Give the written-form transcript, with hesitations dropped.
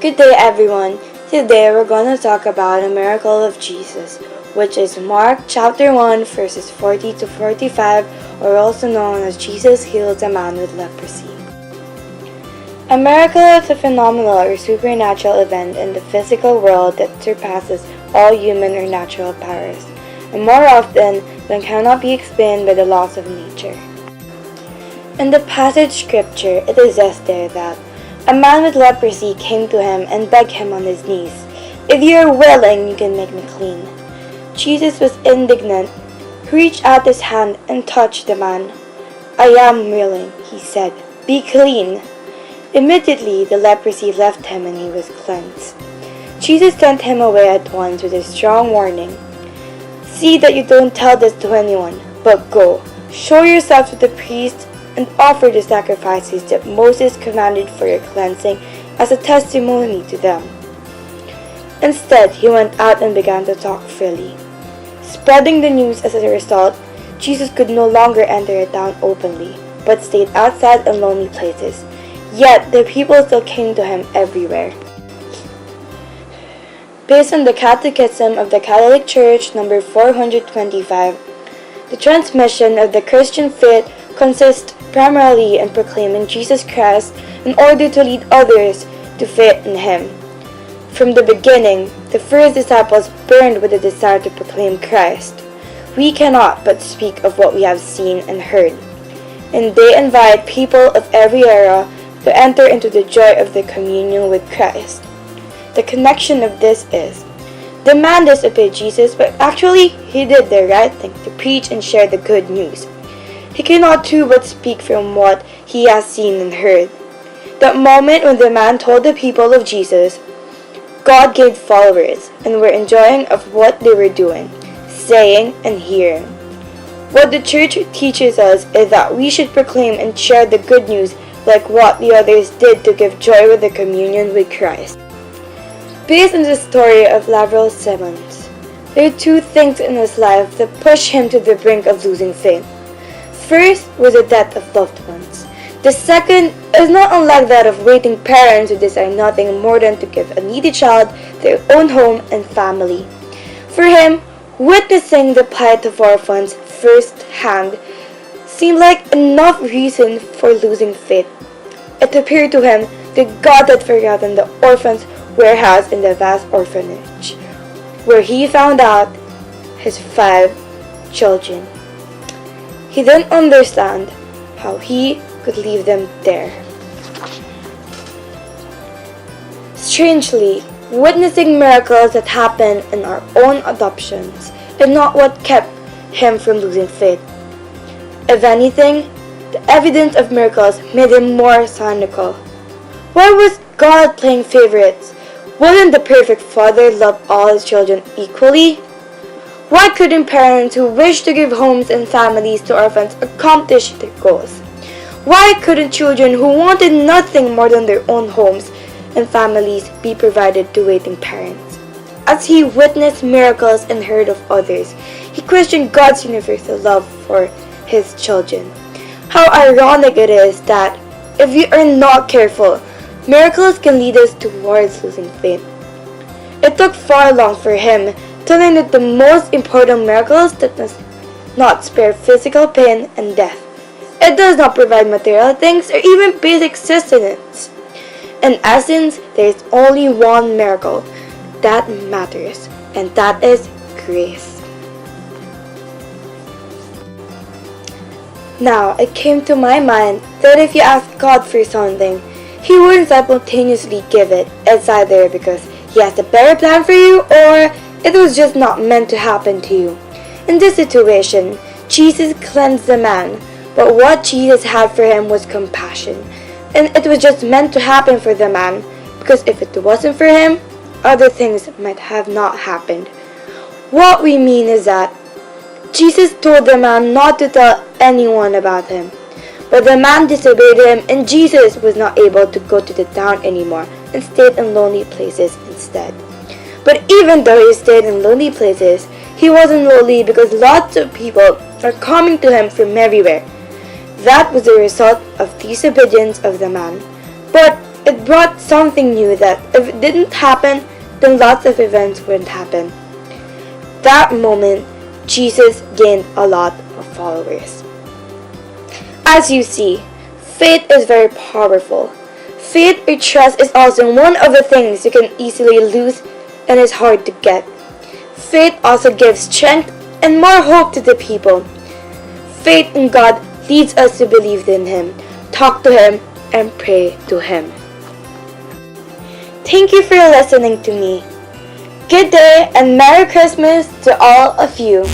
Good day, everyone. Today we're going to talk about a miracle of Jesus, which is Mark chapter 1 verses 40 to 45, or also known as Jesus heals a man with leprosy. A miracle is a phenomenal or supernatural event in the physical world that surpasses all human or natural powers, and more often than cannot be explained by the laws of nature. In the passage scripture, it is says there that a man with leprosy came to him and begged him on his knees, "If you are willing, you can make me clean." Jesus was indignant. He reached out his hand and touched the man. "I am willing," he said. "Be clean." Immediately, the leprosy left him and he was cleansed. Jesus sent him away at once with a strong warning. "See that you don't tell this to anyone, but go, show yourself to the priest, and offer the sacrifices that Moses commanded for your cleansing as a testimony to them." Instead, he went out and began to talk freely. Spreading the news as a result, Jesus could no longer enter a town openly, but stayed outside in lonely places. Yet, the people still came to him everywhere. Based on the Catechism of the Catholic Church, number 425, the transmission of the Christian faith consists primarily in proclaiming Jesus Christ in order to lead others to faith in Him. From the beginning, the first disciples burned with a desire to proclaim Christ. We cannot but speak of what we have seen and heard, and they invite people of every era to enter into the joy of the communion with Christ. The connection of this is, the man disobeyed Jesus, but actually he did the right thing to preach and share the good news. He cannot do but speak from what he has seen and heard. That moment when the man told the people of Jesus, God gave followers and were enjoying of what they were doing, saying and hearing. What the church teaches us is that we should proclaim and share the good news like what the others did to give joy with the communion with Christ. Based on the story of Lavrel Simmons, there are two things in his life that push him to the brink of losing faith. First was the death of loved ones. The second is not unlike that of waiting parents who desire nothing more than to give a needy child their own home and family. For him, witnessing the plight of orphans firsthand seemed like enough reason for losing faith. It appeared to him that God had forgotten the orphans' warehouse in the vast orphanage, where he found out his 5 children. He didn't understand how he could leave them there. Strangely, witnessing miracles that happen in our own adoptions is not what kept him from losing faith. If anything, the evidence of miracles made him more cynical. Why was God playing favorites? Wouldn't the perfect father love all his children equally? Why couldn't parents who wish to give homes and families to orphans accomplish their goals? Why couldn't children who wanted nothing more than their own homes and families be provided to waiting parents? As he witnessed miracles and heard of others, he questioned God's universal love for his children. How ironic it is that if we are not careful, miracles can lead us towards losing faith. It took far long for him to learn that the most important miracles that does not spare physical pain and death. It does not provide material things or even basic sustenance. In essence, there is only one miracle that matters, and that is grace. Now, it came to my mind that if you ask God for something, He wouldn't simultaneously give it. It's either because He has a better plan for you, or it was just not meant to happen to you. In this situation, Jesus cleansed the man, but what Jesus had for him was compassion, and it was just meant to happen for the man, because if it wasn't for him, other things might have not happened. What we mean is that Jesus told the man not to tell anyone about him, but the man disobeyed him, and Jesus was not able to go to the town anymore and stayed in lonely places instead. But even though he stayed in lonely places, he wasn't lonely because lots of people are coming to him from everywhere. That was the result of disobedience of the man. But It brought something new that if it didn't happen, then lots of events wouldn't happen. That moment, Jesus gained a lot of followers. As you see, faith is very powerful. Faith or trust is also one of the things you can easily lose and is hard to get. Faith also gives strength and more hope to the people. Faith in God leads us to believe in Him, talk to Him, and pray to Him. Thank you for listening to me. Good day and Merry Christmas to all of you.